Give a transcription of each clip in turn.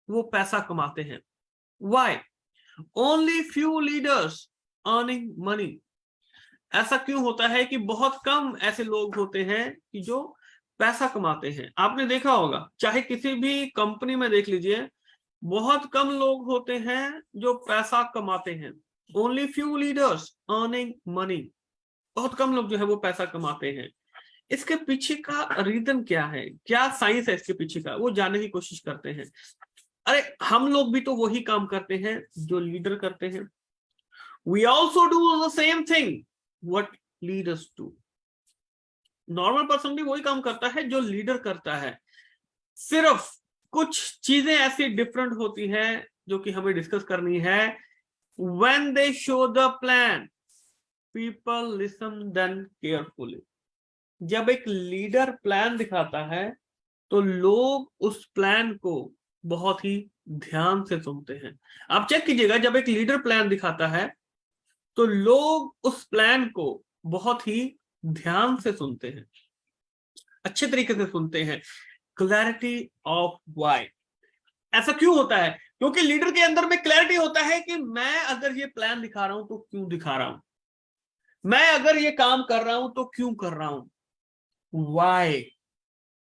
वो पैसा कमाते हैं। Why only few leaders earning money. ऐसा क्यों होता है कि बहुत कम ऐसे लोग होते हैं कि जो पैसा कमाते हैं। आपने देखा होगा, चाहे किसी भी कंपनी में देख लीजिए, बहुत कम लोग होते हैं जो पैसा कमाते हैं। Only few leaders earning money. बहुत कम लोग जो है वो पैसा कमाते हैं। इसके पीछे का रीजन क्या है, क्या साइंस है इसके पीछे का, वो जानने की कोशिश करते हैं। अरे हम लोग भी तो वही काम करते हैं जो लीडर करते हैं। We also do the same thing what leaders do. Normal person भी वही काम करता है जो लीडर करता है, सिर्फ कुछ चीजें ऐसी डिफरेंट होती हैं जो कि हमें डिस्कस करनी है। When they show the plan people listen then carefully. जब एक लीडर प्लान दिखाता है तो लोग उस प्लान को बहुत ही ध्यान से सुनते हैं। आप चेक कीजिएगा, जब एक लीडर प्लान दिखाता है तो लोग उस प्लान को बहुत ही ध्यान से सुनते हैं, अच्छे तरीके से सुनते हैं। Clarity of why. ऐसा क्यों होता है? क्योंकि लीडर के अंदर में क्लैरिटी होता है कि मैं अगर ये प्लान दिखा रहा हूं तो क्यों दिखा रहा हूं, मैं अगर ये काम कर रहा हूं तो क्यों कर रहा हूं, वाई।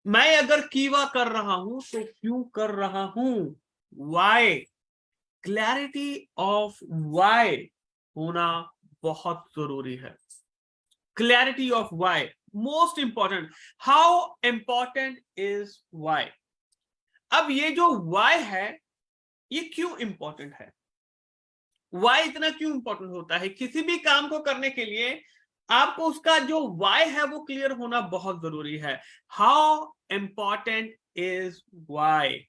मैं अगर कीवा कर रहा हूं तो क्यों कर रहा हूं, वाई। क्लैरिटी ऑफ वाई होना बहुत जरूरी है। Clarity of why most important. How important is why. अब ये जो वाई है ये क्यों इंपॉर्टेंट है, वाई इतना क्यों इंपॉर्टेंट होता है? किसी भी काम को करने के लिए आपको उसका जो वाई है वो क्लियर होना बहुत जरूरी है। How important is why.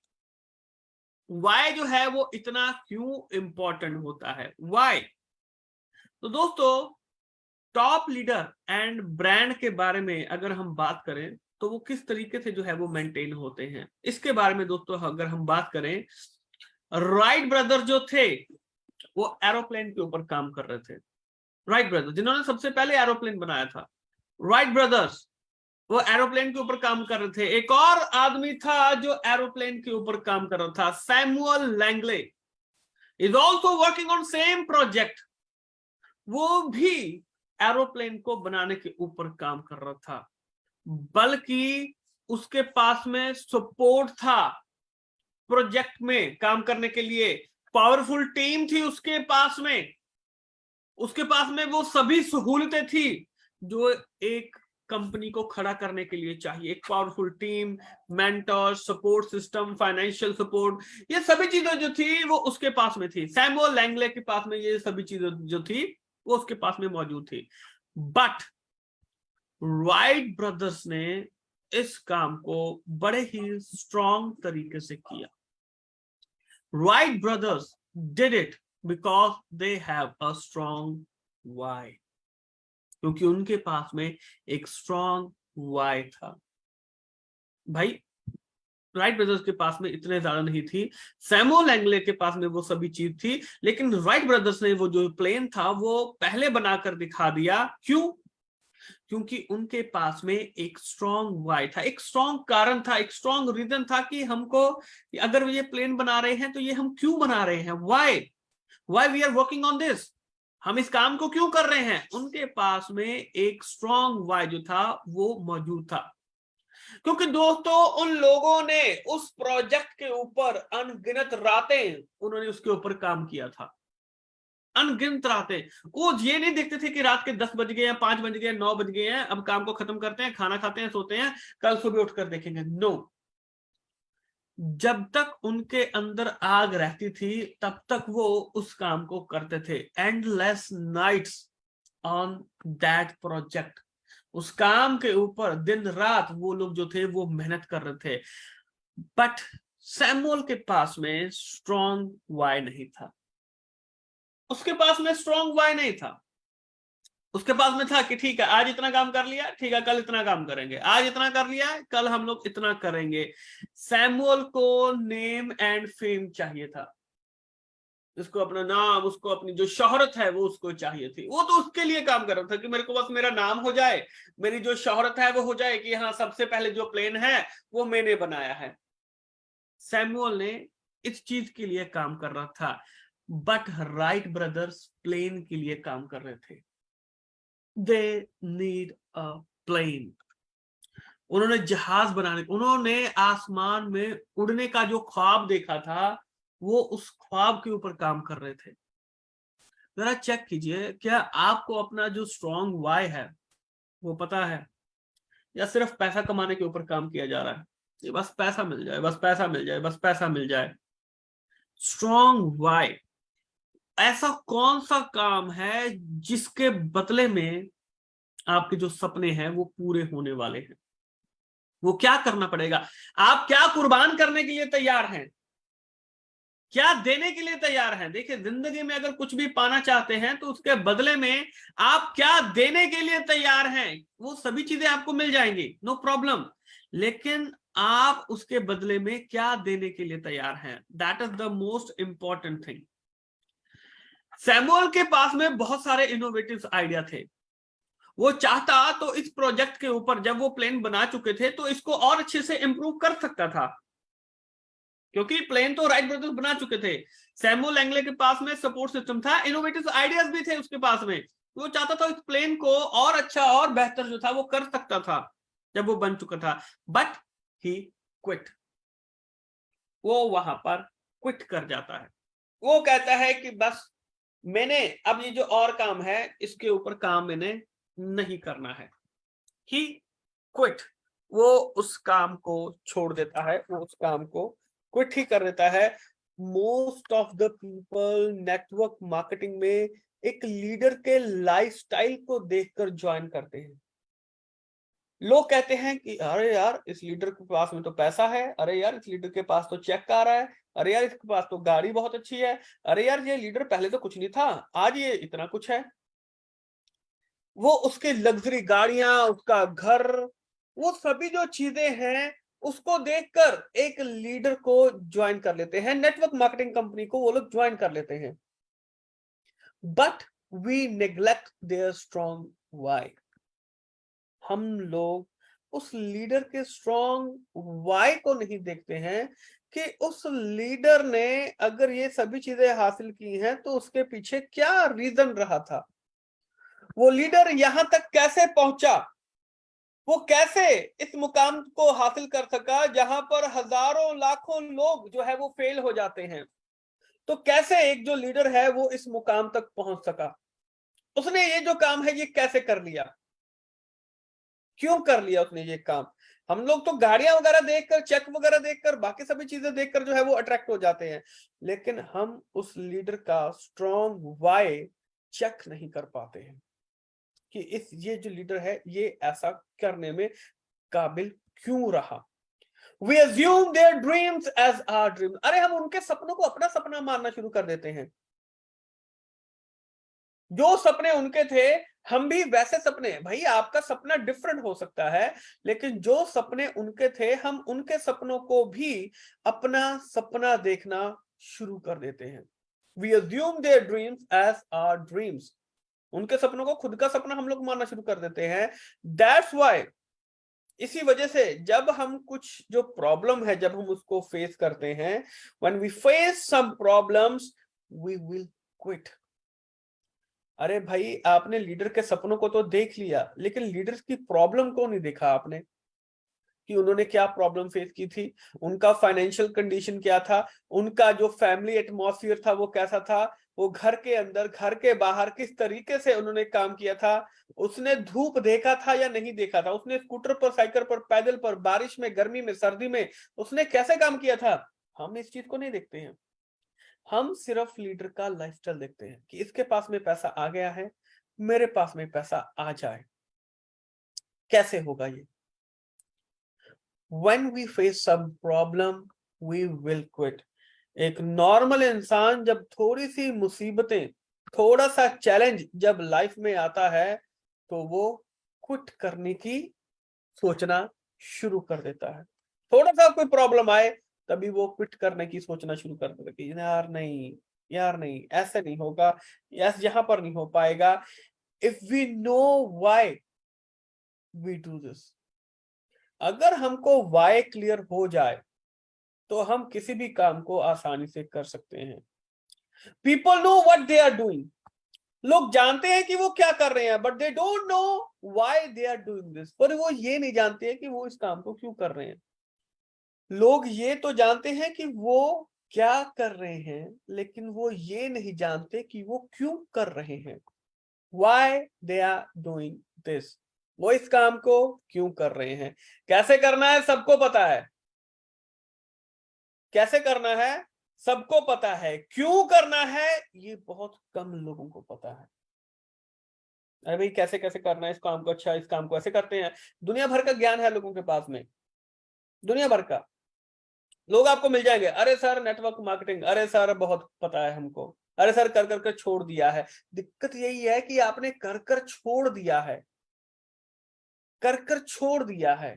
Why जो है वो इतना क्यों इंपॉर्टेंट होता है, वाई। तो दोस्तों, टॉप लीडर एंड ब्रांड के बारे में अगर हम बात करें तो वो किस तरीके से जो है वो मेंटेन होते हैं, इसके बारे में दोस्तों अगर हम बात करें, राइट ब्रदर जो थे वो एरोप्लेन के ऊपर काम कर रहे थे। राइट ब्रदर्स जिन्होंने सबसे पहले एरोप्लेन बनाया था, राइट ब्रदर्स वो एरोप्लेन के ऊपर काम कर रहे थे। एक और आदमी था जो एरोप्लेन के ऊपर काम कर रहा था, Samuel Langley is also working on same project. वो भी एरोप्लेन को बनाने के ऊपर काम कर रहा था, बल्कि उसके पास में सपोर्ट था प्रोजेक्ट में काम करने के लिए, पावरफुल टीम थी उसके पास में। उसके पास में वो सभी सहूलतें थी जो एक कंपनी को खड़ा करने के लिए चाहिए। एक powerful team, mentor, support system, financial support, ये सभी चीजें जो थी वो उसके पास में थी। सैमुअल लैंगले के पास में ये सभी चीजें जो थी वो उसके पास में मौजूद थी। बट राइट ब्रदर्स ने इस काम को बड़े ही स्ट्रॉन्ग तरीके से किया। Wright brothers did it because they have a strong why. क्योंकि उनके पास में एक स्ट्रॉन्ग वाई था। भाई राइट ब्रदर्स के पास में इतने ज्यादा नहीं थी, सैमुअल लैंगले के पास में वो सभी चीज थी, लेकिन राइट ब्रदर्स ने वो जो प्लेन था वो पहले बनाकर दिखा दिया। क्यों? क्योंकि उनके पास में एक स्ट्रॉन्ग वाई था, एक स्ट्रॉन्ग कारण था, एक स्ट्रॉन्ग रीजन था कि हमको अगर ये प्लेन बना रहे हैं तो ये हम क्यों बना रहे हैं, why we are working on this, हम इस काम को क्यों कर रहे हैं। उनके पास में एक स्ट्रॉन्ग वाई जो था वो मौजूद था। क्योंकि दोस्तों उन लोगों ने उस प्रोजेक्ट के ऊपर अनगिनत रातें उन्होंने उसके ऊपर काम किया था, अनगिनत रातें। वो ये नहीं देखते थे कि रात के 10 बज गए हैं, 5 बज गए हैं, 9 बज गए हैं, अब काम को खत्म करते हैं, खाना खाते हैं, सोते हैं, कल सुबह उठकर देखेंगे। नो, जब तक उनके अंदर आग रहती थी तब तक वो उस काम को करते थे। Endless nights on that project. उस काम के ऊपर दिन रात वो लोग जो थे वो मेहनत कर रहे थे। बट सैमुअल के पास में स्ट्रॉन्ग वाई नहीं था। उसके पास में स्ट्रॉन्ग वाई नहीं था। उसके पास में था कि ठीक है आज इतना काम कर लिया, ठीक है कल इतना काम करेंगे, आज इतना कर लिया कल हम लोग इतना करेंगे। सैमुअल को नेम एंड फेम चाहिए था, उसको अपना नाम, उसको अपनी जो शोहरत है वो उसको चाहिए थी। वो तो उसके लिए काम कर रहा था कि मेरे को बस मेरा नाम हो जाए, मेरी जो शोहरत है वो हो जाए कि हाँ सबसे पहले जो प्लेन है वो मैंने बनाया है। सैमुअल ने इस चीज के लिए काम कर रहा था, बट राइट ब्रदर्स प्लेन के लिए काम कर रहे थे। They need a plane. उन्होंने जहाज बनाने, उन्होंने आसमान में उड़ने का जो ख्वाब देखा था, वो उस ख्वाब के ऊपर काम कर रहे थे। जरा चेक कीजिए, क्या आपको अपना जो स्ट्रॉन्ग वाई है वो पता है, या सिर्फ पैसा कमाने के ऊपर काम किया जा रहा है? ये बस पैसा मिल जाए, बस पैसा मिल जाए, बस पैसा मिल जाए। स्ट्रॉन्ग वाई, ऐसा कौन सा काम है जिसके बदले में आपके जो सपने हैं वो पूरे होने वाले हैं? वो क्या करना पड़ेगा? आप क्या कुर्बान करने के लिए तैयार हैं? क्या देने के लिए तैयार हैं? देखिए, जिंदगी में अगर कुछ भी पाना चाहते हैं तो उसके बदले में आप क्या देने के लिए तैयार हैं? वो सभी चीजें आपको मिल जाएंगी, नो प्रॉब्लम, लेकिन आप उसके बदले में क्या देने के लिए तैयार हैं? That is the most important thing. Samuel के पास में बहुत सारे इनोवेटिव आइडिया थे। वो चाहता तो इस प्रोजेक्ट के ऊपर, जब वो प्लेन बना चुके थे, तो इसको और अच्छे से इंप्रूव कर सकता था, क्योंकि प्लेन तो राइट ब्रदर्स बना चुके थे। सैमुअल एंगले के पास में सपोर्ट सिस्टम था, इनोवेटिव आइडियाज भी थे उसके पास में। वो चाहता था इस प्लेन को और अच्छा और बेहतर जो था वो कर सकता था जब वो बन चुका था, बट ही क्विट। वो वहां पर क्विट कर जाता है। वो कहता है कि बस मैंने अब ये जो और काम है इसके ऊपर काम मैंने नहीं करना है। ही क्विट। वो उस काम को छोड़ देता है, वो उस काम को क्विट ही कर देता है। Most of the people network marketing में एक लीडर के लाइफस्टाइल को देखकर ज्वाइन करते हैं। लोग कहते हैं कि अरे यार, इस लीडर के पास में तो पैसा है, अरे यार इस लीडर के पास तो चेक आ रहा है, अरे यार इसके पास तो गाड़ी बहुत अच्छी है, अरे यार ये लीडर पहले तो कुछ नहीं था, आज ये इतना कुछ है। वो उसके लग्जरी गाड़ियां, उसका घर, वो सभी जो चीजें हैं उसको देखकर एक लीडर को ज्वाइन कर लेते हैं, नेटवर्क मार्केटिंग कंपनी को वो लोग ज्वाइन कर लेते हैं। But we neglect their strong why. हम लोग उस लीडर के स्ट्रॉन्ग वाई को नहीं देखते हैं कि उस लीडर ने अगर ये सभी चीजें हासिल की हैं तो उसके पीछे क्या रीजन रहा था, वो लीडर यहां तक कैसे पहुंचा, वो कैसे इस मुकाम को हासिल कर सका जहां पर हजारों लाखों लोग जो है वो फेल हो जाते हैं। तो कैसे एक जो लीडर है वो इस मुकाम तक पहुंच सका, उसने ये जो काम है ये कैसे कर लिया, क्यों कर लिया उसने ये काम? हम लोग तो गाड़ियां वगैरह देखकर, चेक वगैरह देखकर, बाकी सभी चीजें देखकर जो है वो अट्रैक्ट हो जाते हैं, लेकिन हम उस लीडर का स्ट्रॉन्ग वाई चेक नहीं कर पाते हैं कि ये जो लीडर है ये ऐसा करने में काबिल क्यों रहा। We assume their dreams as our dreams. अरे हम उनके सपनों को अपना सपना मानना शुरू कर देते हैं। जो सपने उनके थे हम भी वैसे सपने, भाई आपका सपना डिफरेंट हो सकता है, लेकिन जो सपने उनके थे हम उनके सपनों को भी अपना सपना देखना शुरू कर देते हैं। We assume their dreams as our dreams. उनके सपनों को खुद का सपना हम लोग मानना शुरू कर देते हैं। That's why, इसी वजह से जब हम कुछ जो प्रॉब्लम है जब हम उसको फेस करते हैं, when we face some problems we will quit। अरे भाई, आपने लीडर के सपनों को तो देख लिया, लेकिन लीडर्स की प्रॉब्लम को नहीं देखा आपने कि उन्होंने क्या प्रॉब्लम फेस की थी, उनका फाइनेंशियल कंडीशन क्या था, उनका जो फैमिली एटमॉस्फेयर था वो कैसा था, वो घर के अंदर घर के बाहर किस तरीके से उन्होंने काम किया था, उसने धूप देखा था या नहीं देखा था, उसने स्कूटर पर, साइकिल पर, पैदल पर, बारिश में, गर्मी में, सर्दी में उसने कैसे काम किया था। हम इस चीज को नहीं देखते हैं, हम सिर्फ लीडर का लाइफस्टाइल देखते हैं कि इसके पास में पैसा आ गया है, मेरे पास में पैसा आ जाए, कैसे होगा ये। When we face some problem, we will quit। एक नॉर्मल इंसान जब थोड़ी सी मुसीबतें, थोड़ा सा चैलेंज जब लाइफ में आता है तो वो क्विट करने की सोचना शुरू कर देता है। थोड़ा सा कोई प्रॉब्लम आए तभी वो क्विट करने की सोचना शुरू कर देता है कि यार नहीं, यार नहीं, ऐसे नहीं होगा, यस यहाँ पर नहीं हो पाएगा। If we know why we do this, अगर हमको वाई क्लियर हो जाए तो हम किसी भी काम को आसानी से कर सकते हैं। People know what they are doing, लोग जानते हैं कि वो क्या कर रहे हैं, but they don't know why they are doing this, पर वो ये नहीं जानते हैं कि वो इस काम को क्यों कर रहे हैं। लोग ये तो जानते हैं कि वो क्या कर रहे हैं, लेकिन वो ये नहीं जानते कि वो क्यों कर रहे हैं। Why they are doing this, वो इस काम को क्यों कर रहे हैं। कैसे करना है सबको पता है, कैसे करना है सबको पता है, क्यों करना है ये बहुत कम लोगों को पता है। अरे भाई कैसे कैसे करना है इस काम को, अच्छा इस काम को ऐसे करते हैं। दुनिया भर का ज्ञान है लोगों के पास में, दुनिया भर का लोग आपको मिल जाएंगे। अरे सर नेटवर्क मार्केटिंग, अरे सर बहुत पता है हमको, अरे सर कर कर छोड़ दिया है। दिक्कत यही है कि आपने कर कर छोड़ दिया है, कर कर छोड़ दिया है,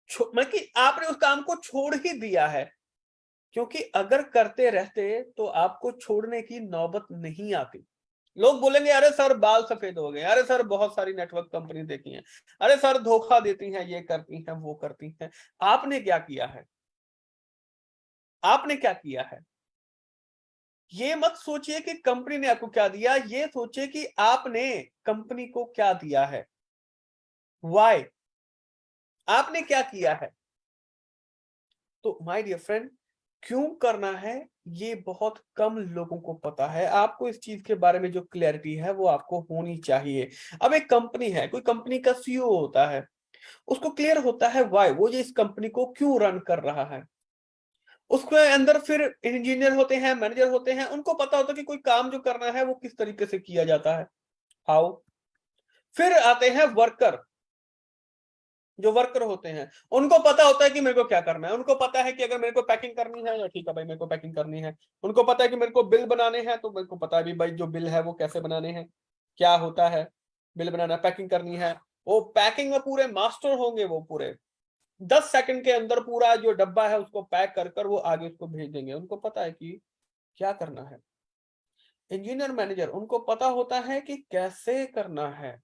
मतलब कि आपने उस काम को छोड़ ही दिया है। क्योंकि अगर करते रहते तो आपको छोड़ने की नौबत नहीं आती। लोग बोलेंगे अरे सर बाल सफेद हो गए, अरे सर बहुत सारी नेटवर्क कंपनी देखी हैं, अरे सर धोखा देती हैं, ये करती हैं वो करती हैं। आपने क्या किया है, आपने क्या किया है। ये मत सोचिए कि कंपनी ने आपको क्या दिया, ये सोचिए कि आपने कंपनी को क्या दिया है। वाई, आपने क्या किया है। तो माय डियर फ्रेंड, क्यों करना है ये बहुत कम लोगों को पता है। आपको इस चीज के बारे में जो क्लैरिटी है वो आपको होनी चाहिए। अब एक कंपनी है, कोई कंपनी का सीईओ होता है, उसको क्लियर होता है वाई, वो ये इस कंपनी को क्यों रन कर रहा है। उसके अंदर फिर इंजीनियर होते हैं, मैनेजर होते हैं, उनको पता होता है कि कोई काम जो करना है वो किस तरीके से किया जाता है, हाउ। फिर आते हैं वर्कर, जो वर्कर होते हैं उनको पता होता है कि मेरे को क्या करना है। उनको पता है कि अगर मेरे को पैकिंग करनी है, या ठीक है भाई मेरे को पैकिंग करनी है। उनको पता है कि मेरे को बिल बनाने हैं, तो मेरे को पता है भी भाई जो बिल है वो कैसे बनाने हैं, क्या होता है बिल बनाना, पैकिंग करनी है। वो पैकिंग में पूरे मास्टर होंगे, वो पूरे 10 सेकंड के अंदर पूरा जो डब्बा है उसको पैक कर कर वो आगे उसको भेज देंगे। उनको पता है कि क्या करना है। इंजीनियर मैनेजर, उनको पता होता है कि कैसे करना है,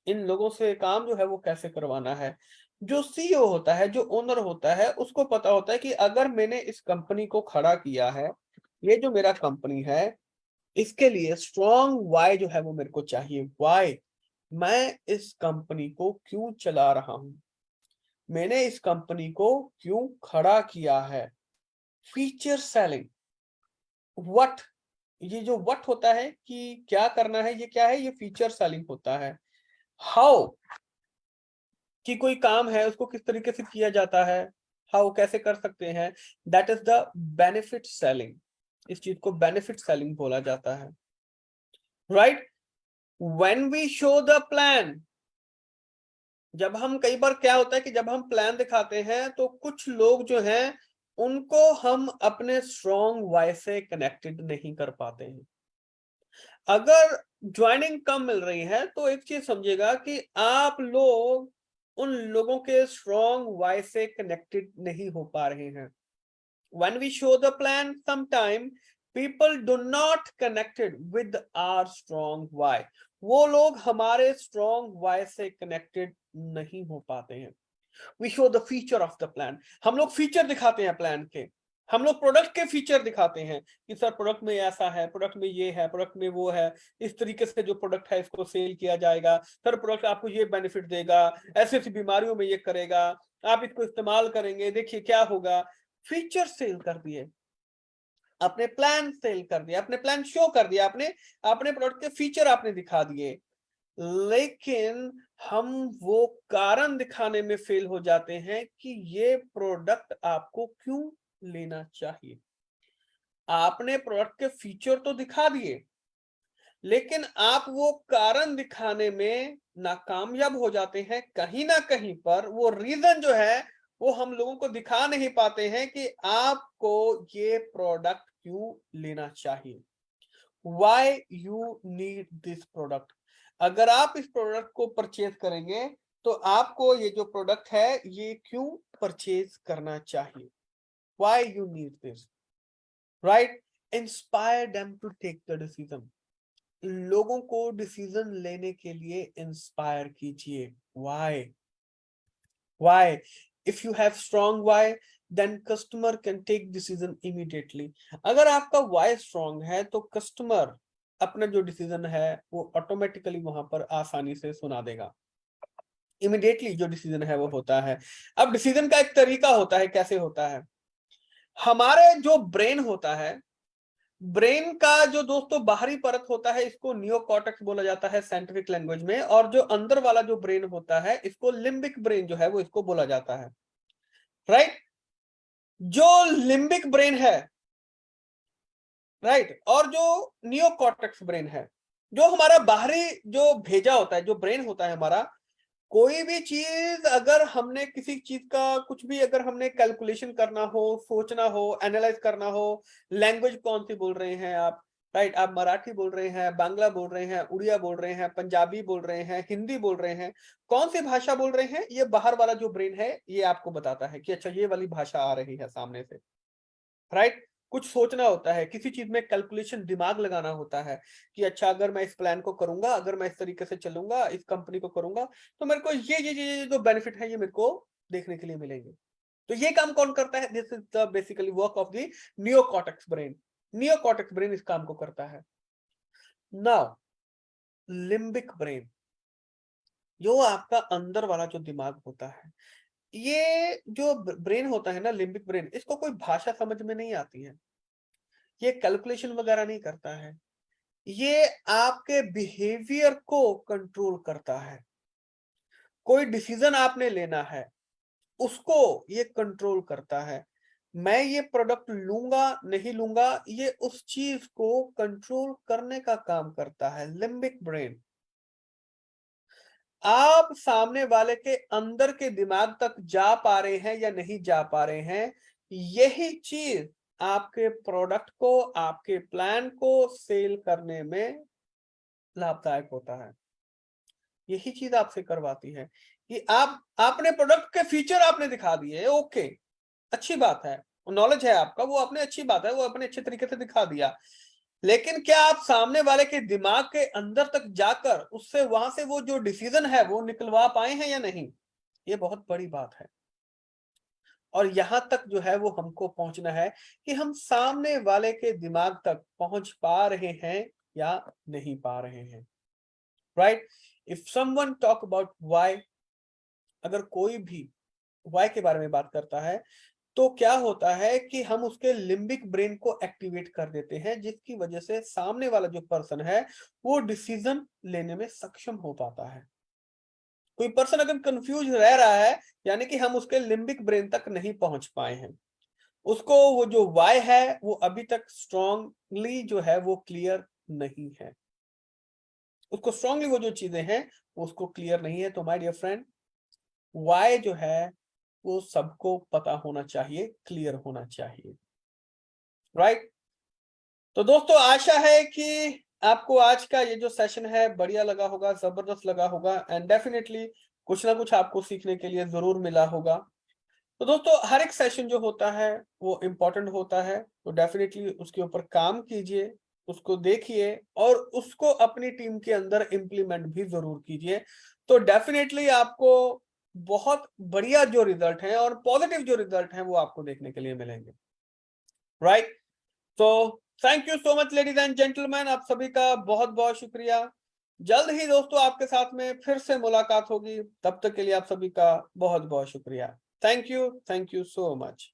इन लोगों से काम जो है वो कैसे करवाना है। जो सीईओ होता है, जो ओनर होता है, उसको पता होता है कि अगर मैंने इस कंपनी को खड़ा किया है, ये जो मेरा कंपनी है, इसके लिए स्ट्रॉन्ग वाई जो है वो मेरे को चाहिए। वाई, मैं इस कंपनी को क्यों चला रहा हूं, मैंने इस कंपनी को क्यों खड़ा किया है। फीचर सेलिंग, व्हाट, ये जो व्हाट होता है कि क्या करना है, ये क्या है, ये फीचर सेलिंग होता है। हाउ, कि कोई काम है उसको किस तरीके से किया जाता है, हाउ कैसे कर सकते हैं, that is the benefit selling. इस चीज को बेनिफिट सेलिंग बोला जाता है, right. When we show the plan, जब हम, कई बार क्या होता है कि जब हम प्लान दिखाते हैं तो कुछ लोग जो हैं उनको हम अपने स्ट्रॉन्ग वाई से कनेक्टेड नहीं कर पाते हैं। अगर ज्वाइनिंग कम मिल रही है तो एक चीज समझिएगा कि आप लोग उन लोगों के स्ट्रॉन्ग वाई से कनेक्टेड नहीं हो पा रहे हैं। When we show the plan, sometime people do not connected with our strong why, वो लोग हमारे strong why से connected नहीं हो पाते हैं। We show the feature of the plan, हम लोग फीचर दिखाते हैं प्लान के, हम लोग प्रोडक्ट के फीचर दिखाते हैं कि सर प्रोडक्ट में ऐसा है, प्रोडक्ट में ये है, प्रोडक्ट में वो है, इस तरीके से जो प्रोडक्ट है इसको सेल किया जाएगा, सर प्रोडक्ट आपको ये बेनिफिट देगा, ऐसी ऐसी बीमारियों में ये करेगा, आप इसको इस्तेमाल करेंगे देखिए क्या होगा। फीचर सेल कर दिए, अपने प्लान सेल कर दिया, अपने प्लान शो कर दिया, आपने अपने प्रोडक्ट के फीचर आपने दिखा दिए, लेकिन हम वो कारण दिखाने में फेल हो जाते हैं कि ये प्रोडक्ट आपको क्यों लेना चाहिए। आपने प्रोडक्ट के फीचर तो दिखा दिए, लेकिन आप वो कारण दिखाने में नाकामयाब हो जाते हैं। कहीं ना कहीं पर वो रीजन जो है वो हम लोगों को दिखा नहीं पाते हैं कि आपको ये प्रोडक्ट क्यों लेना चाहिए। Why you need this product, अगर आप इस प्रोडक्ट को परचेज करेंगे तो आपको ये जो प्रोडक्ट है ये क्यों परचेज करना चाहिए। Why you need this, right? Inspire them to take the decision, लोगों को डिसीजन लेने के लिए इंस्पायर कीजिए। Why? Why? If you have strong why then customer can take decision immediately. अगर आपका वाई स्ट्रॉन्ग है तो कस्टमर अपना जो डिसीजन है वो ऑटोमेटिकली वहां पर आसानी से सुना देगा, इमीडिएटली जो डिसीजन है वो होता है। अब डिसीजन का एक तरीका होता है, कैसे होता है, हमारे जो ब्रेन होता है, ब्रेन का जो दोस्तों बाहरी परत होता है इसको नियोकॉर्टेक्स बोला जाता है साइंटिफिक लैंग्वेज में, और जो अंदर वाला जो ब्रेन होता है इसको लिम्बिक ब्रेन जो है वो इसको बोला जाता है, राइट। जो लिम्बिक ब्रेन है, राइट, और जो नियोकॉर्टेक्स ब्रेन है, जो हमारा बाहरी जो भेजा होता है, जो ब्रेन होता है हमारा, कोई भी चीज अगर हमने किसी चीज का कुछ भी अगर हमने कैलकुलेशन करना हो, सोचना हो, एनालाइज करना हो, लैंग्वेज कौन सी बोल रहे हैं आप, राइट, आप मराठी बोल रहे हैं, बांग्ला बोल रहे हैं, उड़िया बोल रहे हैं, पंजाबी बोल रहे हैं, हिंदी बोल रहे हैं, कौन सी भाषा बोल रहे हैं, ये बाहर वाला जो ब्रेन है ये आपको बताता है कि अच्छा ये वाली भाषा आ रही है सामने से, राइट। कुछ सोचना होता है, किसी चीज में कैलकुलेशन, दिमाग लगाना होता है कि अच्छा अगर मैं इस प्लान को करूंगा, अगर मैं इस तरीके से चलूंगा, इस कंपनी को करूंगा, तो मेरे को ये जो बेनिफिट है ये मेरे को देखने के लिए मिलेंगे। तो ये काम कौन करता है? This is the basically work of the neocortex brain. Neocortex brain इस काम को करता है। नाउ लिम्बिक ब्रेन, जो आपका अंदर वाला जो दिमाग होता है, ये जो ब्रेन होता है ना, लिम्बिक ब्रेन, इसको कोई भाषा समझ में नहीं आती है, ये कैलकुलेशन वगैरह नहीं करता है, ये आपके बिहेवियर को कंट्रोल करता है। कोई डिसीजन आपने लेना है उसको ये कंट्रोल करता है। मैं ये प्रोडक्ट लूंगा नहीं लूंगा, ये उस चीज को कंट्रोल करने का काम करता है लिम्बिक ब्रेन। आप सामने वाले के अंदर के दिमाग तक जा पा रहे हैं या नहीं जा पा रहे हैं, यही चीज आपके प्रोडक्ट को, आपके प्लान को सेल करने में लाभदायक होता है। यही चीज आपसे करवाती है कि आपने प्रोडक्ट के फीचर आपने दिखा दिए, ओके, अच्छी बात है, नॉलेज है आपका, वो आपने अच्छी बात है, वो अपने अच्छे तरीके से दिखा दिया, लेकिन क्या आप सामने वाले के दिमाग के अंदर तक जाकर उससे वहां से वो जो डिसीजन है वो निकलवा पाए हैं या नहीं? ये बहुत बड़ी बात है। और यहां तक जो है वो हमको पहुंचना है कि हम सामने वाले के दिमाग तक पहुंच पा रहे हैं या नहीं पा रहे हैं, right. If someone talk about why, अगर कोई भी व्हाई के बारे में बात करता है तो क्या होता है कि हम उसके लिम्बिक ब्रेन को एक्टिवेट कर देते हैं, जिसकी वजह से सामने वाला जो पर्सन है वो डिसीजन लेने में सक्षम हो पाता है। कोई पर्सन अगर कंफ्यूज रह रहा है, यानी कि हम उसके लिम्बिक ब्रेन तक नहीं पहुंच पाए हैं, उसको वो जो वाई है वो अभी तक स्ट्रांगली जो है वो क्लियर नहीं है, उसको स्ट्रांगली वो जो चीजें हैं वो उसको क्लियर नहीं है। तो माय डियर फ्रेंड, वाई जो है वो सबको पता होना चाहिए, क्लियर होना चाहिए, राइट। तो दोस्तों आशा है कि आपको आज का ये जो सेशन है बढ़िया लगा होगा, जबरदस्त लगा होगा, एंड डेफिनेटली कुछ ना कुछ आपको सीखने के लिए जरूर मिला होगा। तो दोस्तों हर एक सेशन जो होता है वो इम्पोर्टेंट होता है, तो डेफिनेटली उसके ऊपर काम कीजिए, उसको देखिए और उसको अपनी टीम के अंदर इम्प्लीमेंट भी जरूर कीजिए। तो डेफिनेटली आपको बहुत बढ़िया जो रिजल्ट है और पॉजिटिव जो रिजल्ट है वो आपको देखने के लिए मिलेंगे, राइट। तो thank you so much ladies and gentleman, आप सभी का बहुत बहुत शुक्रिया। जल्द ही दोस्तों आपके साथ में फिर से मुलाकात होगी, तब तक के लिए आप सभी का बहुत बहुत शुक्रिया। Thank you so much.